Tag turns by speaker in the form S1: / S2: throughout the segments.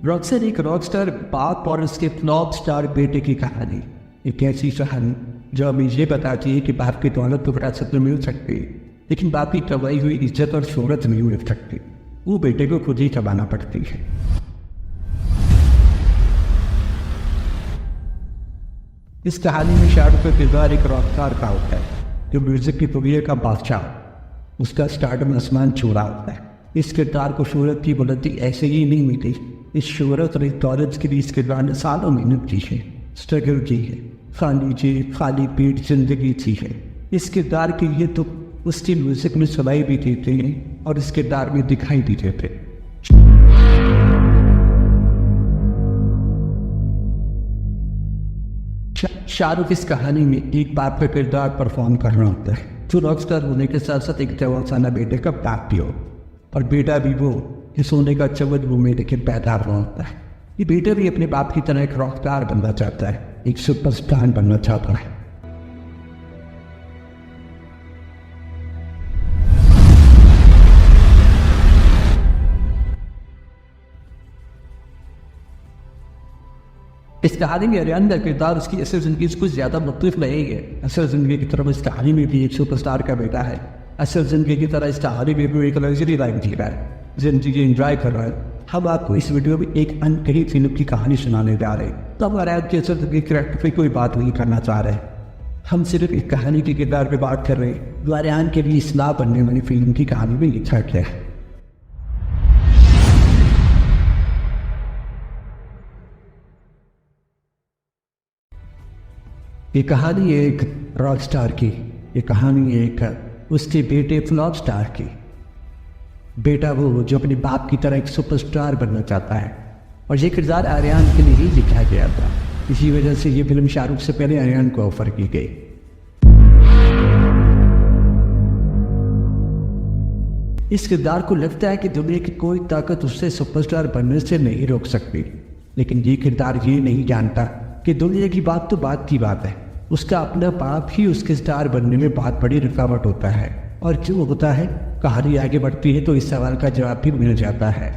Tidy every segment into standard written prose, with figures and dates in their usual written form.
S1: Rockstar एक Rockstar बाप और उसके फ्लॉप स्टार बेटे की कहानी। एक ऐसी कहानी जो हमें ये बताती है कि बाप की दौलत तो विरासत में मिल सकती है, लेकिन बाप की कमाई हुई इज्जत और शोहरत नहीं मिल सकती, वो बेटे को खुद ही कमाना पड़ती है। इस कहानी में शाहरुख का किरदार एक रॉकस्टार का होता है जो म्यूजिक की दुनिया का बादशाह। उसका स्टारडम आसमान छूड़ा होता है। इस किरदार को शोहरत की बुलंदी ऐसे ही नहीं मिली। इस शोहरत और इस दौलत के लिए इस किरदार ने सालों मेहनत की है, स्ट्रगल की है, खाली पेट जिंदगी थी है। इस किरदार के लिए तो उसकी म्यूजिक में सुनाई भी देते हैं और इस किरदार में दिखाई भी देते। शाहरुख इस कहानी में एक बाप का किरदार परफॉर्म कर रहा होता है जो रॉकस्टार होने के साथ साथ एक जवान बेटे का बाप भी हो, और बेटा भी वो इस होने का चवद वो में लेकर पैदा हुआ होता है। ये बेटा भी अपने बाप की तरह एक रॉकस्टार बनना चाहता है, एक सुपरस्टार बनना चाहता है। इस कहानी में अरियान का किरदार उसकी असल जिंदगी से कुछ ज्यादा मुख्तलिफ नहीं है। असल जिंदगी की तरफ इस कहानी में भी एक सुपरस्टार का बेटा है। असल जिंदगी की तरह इस कहानी में भी एक लग्जरी लाइफ जी रहा है, जिंदगी एंजॉय कर रहा है। हम आपको इस वीडियो में एक अनकही फिल्म की कहानी सुनाने जा रहे हैं। तब अरियान की असल जिंदगी कैरेक्टर पर कोई बात नहीं करना चाह रहे। हम सिर्फ एक कहानी के किरदार पर बात कर रहे हैं जो अरियान के लिए इस्लाह बनने वाली फिल्म की कहानी में लिखा है। ये कहानी है एक रॉक स्टार की। ये कहानी है एक उसके बेटे फ्लॉप स्टार की। बेटा वो जो अपने बाप की तरह एक सुपरस्टार बनना चाहता है, और ये किरदार आर्यन के लिए ही लिखा गया था। इसी वजह से ये फिल्म शाहरुख से पहले आर्यन को ऑफर की गई। इस किरदार को लगता है कि दुनिया की कोई ताकत उससे सुपरस्टार बनने से नहीं रोक सकती, लेकिन ये किरदार ये नहीं जानता कि दुनिया की बात तो बात की बात है, उसका अपना बाप ही उसके स्टार बनने में बहुत बड़ी रुकावट होता है। और जो होता है, कहानी आगे बढ़ती है तो इस सवाल का जवाब भी मिल जाता है।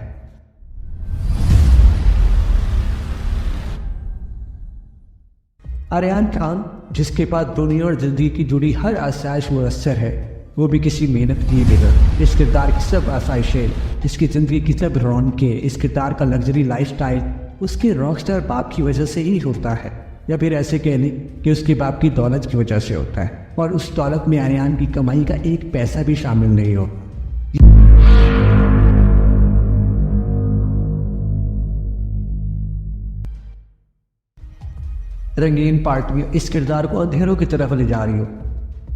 S1: आर्यन खान, जिसके पास दुनिया और जिंदगी की जुड़ी हर आसाइश मुयस्सर है, वो भी किसी मेहनत की बगैर इस किरदार की सब आसाइशें, जिसकी जिंदगी की सब रौनकें, इस किरदार का लग्जरी लाइफस्टाइल उसके रॉकस्टार बाप की वजह से ही होता है, या फिर ऐसे कह लें कि उसके बाप की दौलत की वजह से होता है। और उस दौलत में आर्यन की कमाई का एक पैसा भी शामिल नहीं हो। रंगीन पार्ट में इस किरदार को अंधेरों की तरफ ले जा रही हो।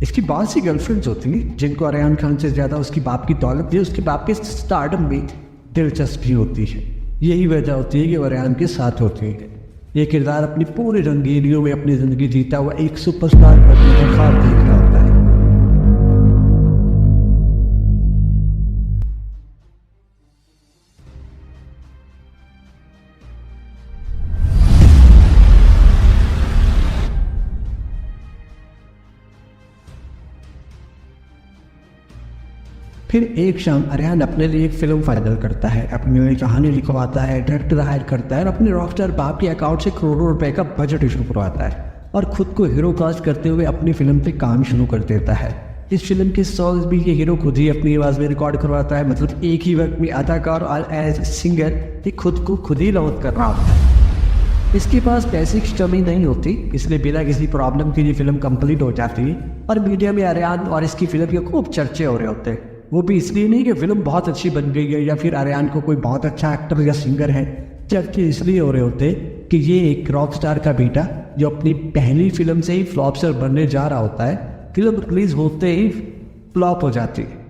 S1: इसकी बहुत सी गर्लफ्रेंड्स होती हैं जिनको आर्यन खान से ज्यादा उसकी बाप की दौलत या उसके बाप के स्टारडम में दिलचस्पी होती है। यही वजह होती है कि आर्यन के साथ होती है। ये किरदार अपनी पूरी रंगीनियों में अपनी जिंदगी जीता हुआ एक सुपरस्टार बनने का ख्वाब देख रहा होता है। फिर एक शाम आर्यन अपने लिए एक फिल्म फाइनल करता है, अपनी लिए कहानी लिखवाता है, डायरेक्टर हायर करता है और अपने रॉकस्टार बाप के अकाउंट से करोड़ों रुपए का बजट इशू करवाता है और खुद को हीरो कास्ट करते हुए अपनी फिल्म पे काम शुरू कर देता है। इस फिल्म के सॉन्ग्स भी ये हीरो खुद ही अपनी आवाज़ में रिकॉर्ड करवाता है। मतलब एक ही वक्त में अदाकार और एज सिंगर ये खुद को खुद ही लॉन्च कर रहा होता है। इसके पास पैसे की कमी नहीं होती, इसलिए बिना किसी प्रॉब्लम के लिए फिल्म कंप्लीट हो जाती है। और मीडिया में आर्यन और इसकी फिल्म के खूब चर्चे हो रहे होते हैं। वो भी इसलिए नहीं कि फिल्म बहुत अच्छी बन गई है या फिर आर्यन को कोई बहुत अच्छा एक्टर या सिंगर है, जबकि इसलिए हो रहे होते कि ये एक रॉक स्टार का बेटा जो अपनी पहली फिल्म से ही फ्लॉप स्टार बनने जा रहा होता है, फिल्म रिलीज होते ही फ्लॉप हो जाती है।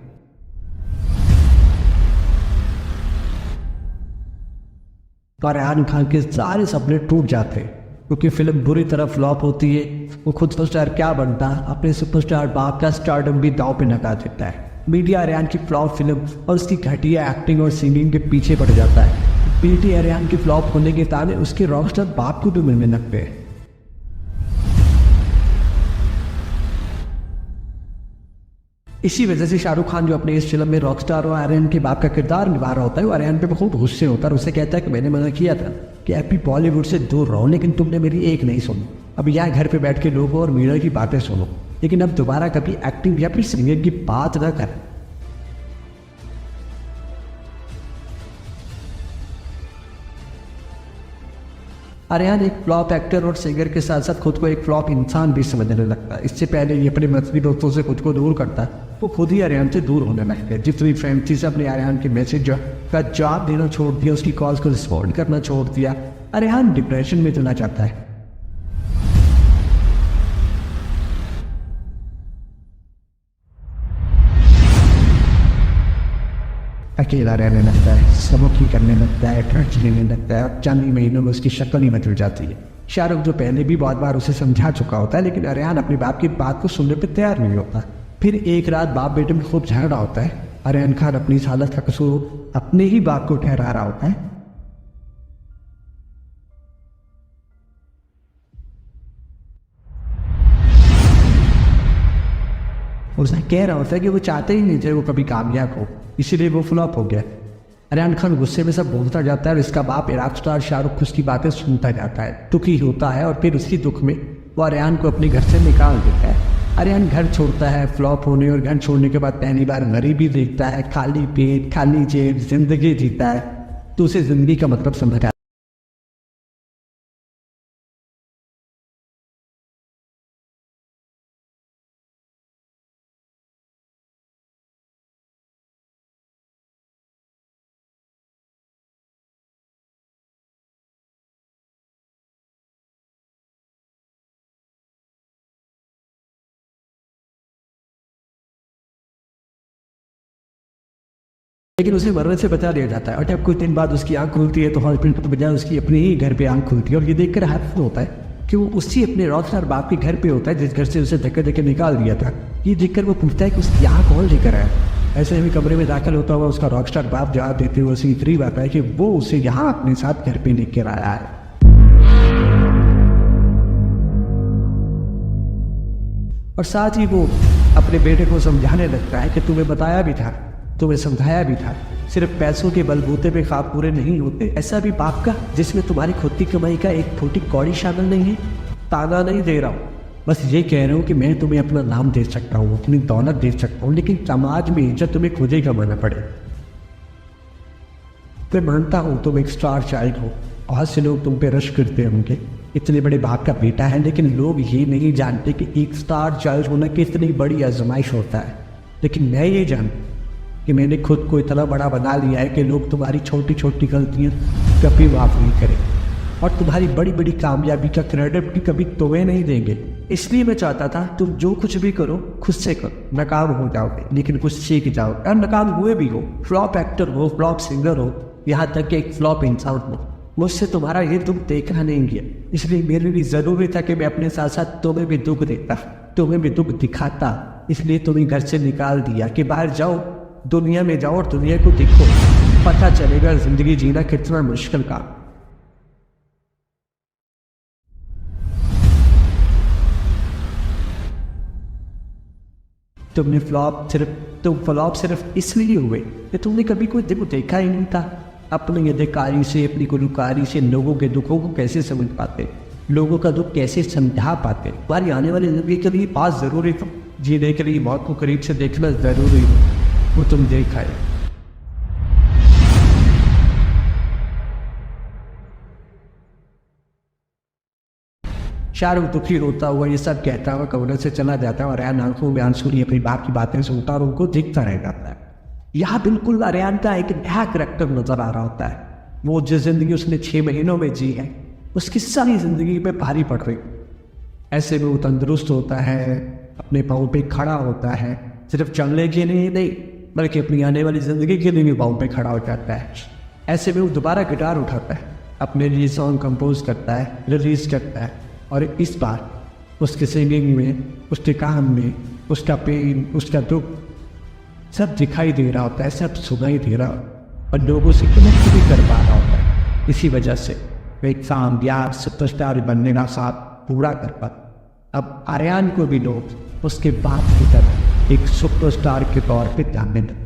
S1: आर्यन खान के सारे सपने टूट जाते हैं क्योंकि फिल्म बुरी तरह फ्लॉप होती है। वो खुद सुपरस्टार क्या बनता, अपने सुपरस्टार बाप का स्टारडम भी दांव पे लगा देता है। मीडिया आर्यन की फ्लॉप फिल्म और उसकी घटिया एक्टिंग और सिंगिंग के पीछे पड़ जाता है। बेटी आर्यन की फ्लॉप होने के ताने उसके रॉकस्टार बाप को भी मिलने लगते हैं। इसी वजह से शाहरुख खान जो अपने इस फिल्म में रॉकस्टार और आर्यन के बाप का किरदार निभा रहा होता है, वो आर्यन पे बहुत गुस्से होता है और उसे कहता है कि मैंने मना किया था कि आप भी बॉलीवुड से दूर रहो, लेकिन तुमने मेरी एक नहीं सुनी। अब यहाँ घर पे बैठ के लोगों और मीडिया की बातें सुनो, लेकिन अब दोबारा कभी एक्टिंग या फिर सिंगिंग की बात ना करें। आर्यन एक फ्लॉप एक्टर और सिंगर के साथ साथ खुद को एक फ्लॉप इंसान भी समझने लगता है। इससे पहले ये अपने मजहबी दोस्तों से खुद को दूर करता है, वो खुद ही आर्यन से दूर होने लगते हैं। जितनी फ्रेंड थी से अपने आर्यन के मैसेज का जवाब देना छोड़ दिया, उसकी कॉल्स को रिस्पॉन्ड करना छोड़ दिया। आर्यन डिप्रेशन में चला जाता है। अकेला रहने लगता है, स्मोकिंग करने लगता है, ड्रग्स लेने लगता है और चंद ही महीनों में उसकी शक्ल ही बदल जाती है। शाहरुख जो पहले भी बहुत बार उसे समझा चुका होता है, लेकिन आर्यन अपने बाप की बात को सुनने पर तैयार नहीं होता। फिर एक रात बाप बेटे में खूब झगड़ा होता है। आर्यन खान अपनी इस हालत का कसूर अपने ही बाप को ठहरा रहा होता है। उसे कह रहा होता है कि वो चाहते ही नहीं थे वो कभी कामयाब हो, इसीलिए वो फ्लॉप हो गया। आर्यन खान गुस्से में सब बोलता जाता है और इसका बाप रॉक स्टार शाहरुख उसकी बातें सुनता जाता है, दुखी होता है और फिर उसी दुख में वो आर्यन को अपने घर से निकाल देता है। आर्यन घर छोड़ता है फ्लॉप होने और घर छोड़ने के बाद पहली बार गरीबी देखता है, खाली पेट खाली जेब जिंदगी जीता है, तो उसे जिंदगी का मतलब समझ आता है। लेकिन उसे मरने से बचा दिया जाता है और जब कुछ दिन बाद उसकी आंख खुलती है तो हॉस्पिटल के बजाय उसकी अपने ही घर पे आंख खुलती है और ये देखकर हैरान होता है कि वो उसी अपने रॉकस्टार बाप के घर पे होता है जिस घर से उसे धक्के धक्के निकाल दिया था। ये देखकर वो पूछता है कि उसकी यहाँ कौन लेकर आया। ऐसे ही कमरे में दाखिल होता हुआ उसका रॉकस्टार बाप जवाब देते हुए उसे इतनी बात है कि वो उसे यहाँ अपने साथ घर पे लेकर आया है। और साथ ही वो अपने बेटे को समझाने लगता है कि तुम्हें बताया भी था, तुम्हें समझाया भी था, सिर्फ पैसों के बलबूते पे ख्वाब पूरे नहीं होते। ऐसा भी बाप का जिसमें तुम्हारी खुद की कमाई का एक छोटी कौड़ी शामिल नहीं है। ताना नहीं दे रहा हूँ, बस ये कह रहा हूँ कि मैं तुम्हें अपना नाम दे सकता हूँ, अपनी दौलत दे सकता हूँ, लेकिन समाज में इज्जत तुम्हें खुद ही कमाना पड़े। मैं मानता हूँ तुम एक स्टार चाइल्ड हो, बहुत से लोग तुम पे रश करते होंगे, इतने बड़े बाप का बेटा है, लेकिन लोग ये नहीं जानते कि एक स्टार चाइल्ड होना कितनी बड़ी आजमाइश होता है। लेकिन मैं ये जानता कि मैंने खुद को इतना बड़ा बना लिया है कि लोग तुम्हारी छोटी छोटी गलतियां कभी माफ नहीं करें और तुम्हारी बड़ी बड़ी कामयाबी का क्रेडिट भी कभी तुम्हें नहीं देंगे। इसलिए मैं चाहता था तुम जो कुछ भी करो खुद से करो, नाकाम हो जाओगे लेकिन कुछ सीख जाओ, और नाकाम हुए भी हो, फ्लॉप एक्टर हो, फ्लॉप सिंगर हो, यहाँ तक कि एक फ्लॉप इंसान हो, मुझसे तुम्हारा ये दुख देखा नहीं गया। इसलिए मेरे लिए ज़रूरी था कि मैं अपने साथ साथ तुम्हें भी दुख देता, तुम्हें भी दुख दिखाता। इसलिए तुम्हें घर से निकाल दिया कि बाहर जाओ, दुनिया में जाओ और दुनिया को देखो, पता चलेगा जिंदगी जीना कितना मुश्किल काम। तुम फ्लॉप सिर्फ इसलिए हुए कि तुमने कभी कोई दुख देखा ही नहीं था। अपनी अधिकारी से, अपनी गुलकारी से लोगों के दुखों को कैसे समझ पाते, लोगों का दुख कैसे समझा पाते। तुम्हारी आने वाली जिंदगी के लिए पास जरूरी था, जीने के लिए मौत को करीब से देखना जरूरी हो, वो तुम देखा है। शाहरुख दुखी रोता हुआ ये सब कहता हुआ कमरे से चला जाता है और आर्यन आंखों में आंसू लिए अपनी बाप की बातें सुनता और उनको देखता रह जाता है। यहाँ बिल्कुल आर्यन का एक नया करैक्टर नजर आ रहा होता है। वो जिस जिंदगी उसने 6 महीनों में जी है, उसकी सारी जिंदगी पे भारी पड़ रही। ऐसे में वो तंदुरुस्त होता है, अपने पाँव पे खड़ा होता है, सिर्फ चलने के लिए नहीं बल्कि अपनी आने वाली जिंदगी के लिए भी पाँव पे खड़ा हो जाता है। ऐसे में वो दोबारा गिटार उठाता है, अपने लिए सॉन्ग कंपोज करता है, रिलीज करता है, और इस बार उसके सिंगिंग में, उसके काम में, उसका पेन, उसका दुख सब दिखाई दे रहा होता है, सब सुनाई दे रहा और लोगों से कनेक्ट भी कर पा रहा होता है। इसी वजह से वो एक कामयाब सुपरस्टार बनने का साथ पूरा कर पाता। अब आर्यन को भी लोग उसके बाप की तरह एक सुपरस्टार के तौर पे जानने लगता है।